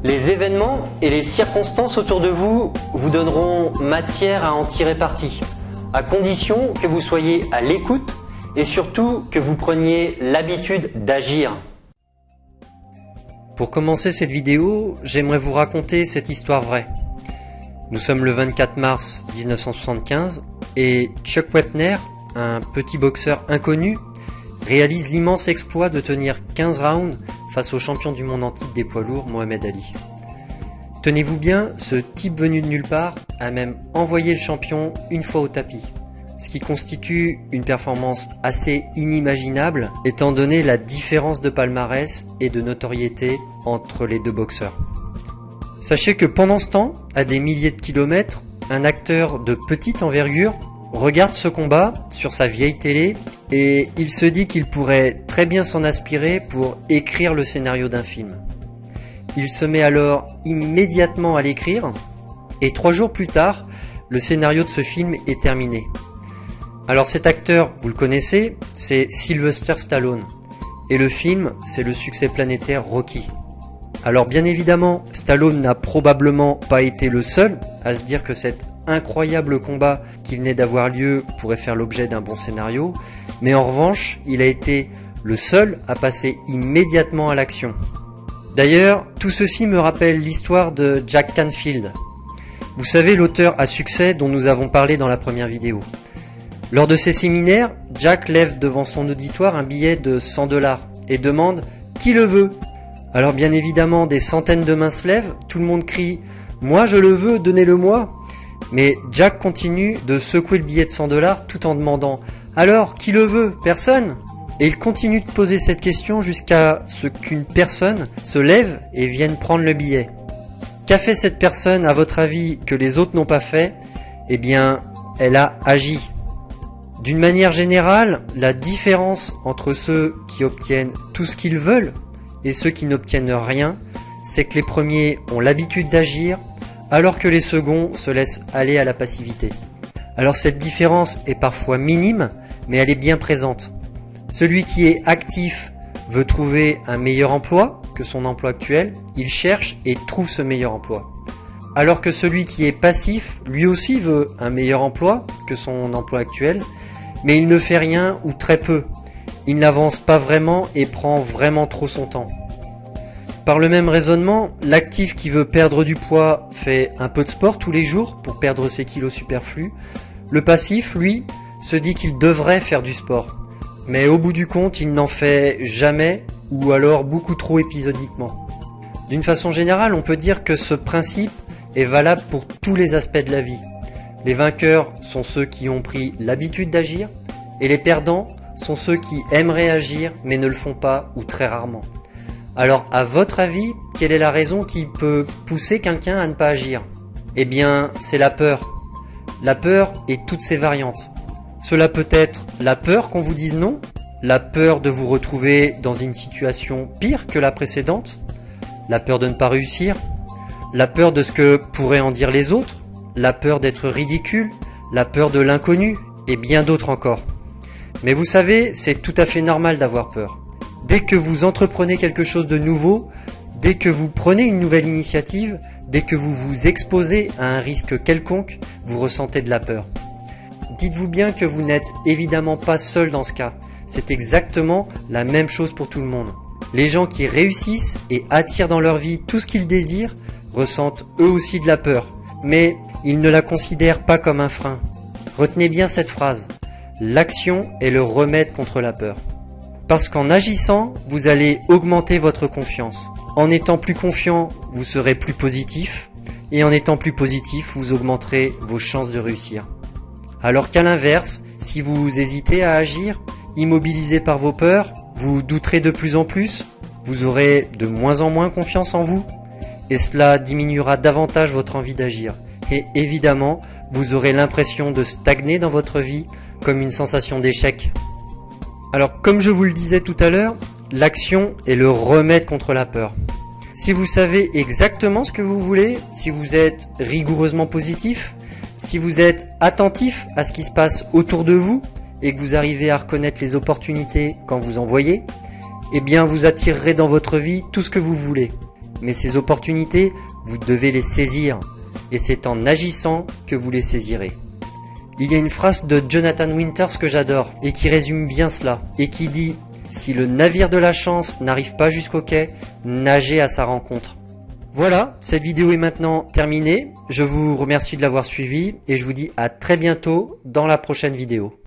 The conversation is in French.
Les événements et les circonstances autour de vous vous donneront matière à en tirer parti, à condition que vous soyez à l'écoute et surtout que vous preniez l'habitude d'agir. Pour commencer cette vidéo, j'aimerais vous raconter cette histoire vraie. Nous sommes le 24 mars 1975 et Chuck Wepner, un petit boxeur inconnu, réalise l'immense exploit de tenir 15 rounds face au champion du monde en titre des poids lourds, Mohamed Ali. Tenez-vous bien, ce type venu de nulle part a même envoyé le champion une fois au tapis, ce qui constitue une performance assez inimaginable étant donné la différence de palmarès et de notoriété entre les deux boxeurs. Sachez que pendant ce temps, à des milliers de kilomètres, un acteur de petite envergure regarde ce combat sur sa vieille télé et il se dit qu'il pourrait très bien s'en inspirer pour écrire le scénario d'un film. Il se met alors immédiatement à l'écrire et 3 jours plus tard, le scénario de ce film est terminé. Alors cet acteur, vous le connaissez, c'est Sylvester Stallone et le film, c'est le succès planétaire Rocky. Alors bien évidemment, Stallone n'a probablement pas été le seul à se dire que cet incroyable combat qui venait d'avoir lieu pourrait faire l'objet d'un bon scénario, mais en revanche, il a été le seul à passer immédiatement à l'action. D'ailleurs, tout ceci me rappelle l'histoire de Jack Canfield. Vous savez, l'auteur à succès dont nous avons parlé dans la première vidéo. Lors de ses séminaires, Jack lève devant son auditoire un billet de 100 $ et demande « Qui le veut ?» Alors bien évidemment, des centaines de mains se lèvent, tout le monde crie « Moi je le veux, donnez-le-moi » Mais Jack continue de secouer le billet de 100 $ tout en demandant « Alors, qui le veut? Personne ?» Et il continue de poser cette question jusqu'à ce qu'une personne se lève et vienne prendre le billet. Qu'a fait cette personne, à votre avis, que les autres n'ont pas fait? Eh bien, elle a agi. D'une manière générale, la différence entre ceux qui obtiennent tout ce qu'ils veulent et ceux qui n'obtiennent rien, c'est que les premiers ont l'habitude d'agir, alors que les seconds se laissent aller à la passivité. Alors cette différence est parfois minime, mais elle est bien présente. Celui qui est actif veut trouver un meilleur emploi que son emploi actuel, il cherche et trouve ce meilleur emploi. Alors que celui qui est passif, lui aussi veut un meilleur emploi que son emploi actuel, mais il ne fait rien ou très peu. Il n'avance pas vraiment et prend vraiment trop son temps. Par le même raisonnement, l'actif qui veut perdre du poids fait un peu de sport tous les jours pour perdre ses kilos superflus. Le passif, lui, se dit qu'il devrait faire du sport. Mais au bout du compte, il n'en fait jamais ou alors beaucoup trop épisodiquement. D'une façon générale, on peut dire que ce principe est valable pour tous les aspects de la vie. Les vainqueurs sont ceux qui ont pris l'habitude d'agir et les perdants sont ceux qui aimeraient agir mais ne le font pas ou très rarement. Alors à votre avis, quelle est la raison qui peut pousser quelqu'un à ne pas agir? Eh bien, c'est la peur. La peur et toutes ses variantes. Cela peut être la peur qu'on vous dise non, la peur de vous retrouver dans une situation pire que la précédente, la peur de ne pas réussir, la peur de ce que pourraient en dire les autres, la peur d'être ridicule, la peur de l'inconnu et bien d'autres encore. Mais vous savez, c'est tout à fait normal d'avoir peur. Dès que vous entreprenez quelque chose de nouveau, dès que vous prenez une nouvelle initiative, dès que vous vous exposez à un risque quelconque, vous ressentez de la peur. Dites-vous bien que vous n'êtes évidemment pas seul dans ce cas. C'est exactement la même chose pour tout le monde. Les gens qui réussissent et attirent dans leur vie tout ce qu'ils désirent ressentent eux aussi de la peur. Mais ils ne la considèrent pas comme un frein. Retenez bien cette phrase. L'action est le remède contre la peur. Parce qu'en agissant, vous allez augmenter votre confiance. En étant plus confiant, vous serez plus positif. Et en étant plus positif, vous augmenterez vos chances de réussir. Alors qu'à l'inverse, si vous hésitez à agir, immobilisé par vos peurs, vous douterez de plus en plus, vous aurez de moins en moins confiance en vous, et cela diminuera davantage votre envie d'agir. Et évidemment, vous aurez l'impression de stagner dans votre vie comme une sensation d'échec. Alors, comme je vous le disais tout à l'heure, l'action est le remède contre la peur. Si vous savez exactement ce que vous voulez, si vous êtes rigoureusement positif, si vous êtes attentif à ce qui se passe autour de vous et que vous arrivez à reconnaître les opportunités quand vous en voyez, eh bien vous attirerez dans votre vie tout ce que vous voulez. mais ces opportunités, vous devez les saisir, et c'est en agissant que vous les saisirez. Il y a une phrase de Jonathan Winters que j'adore, et qui résume bien cela, et qui dit « Si le navire de la chance n'arrive pas jusqu'au quai, nagez à sa rencontre ». Voilà, cette vidéo est maintenant terminée, je vous remercie de l'avoir suivie, et je vous dis à très bientôt dans la prochaine vidéo.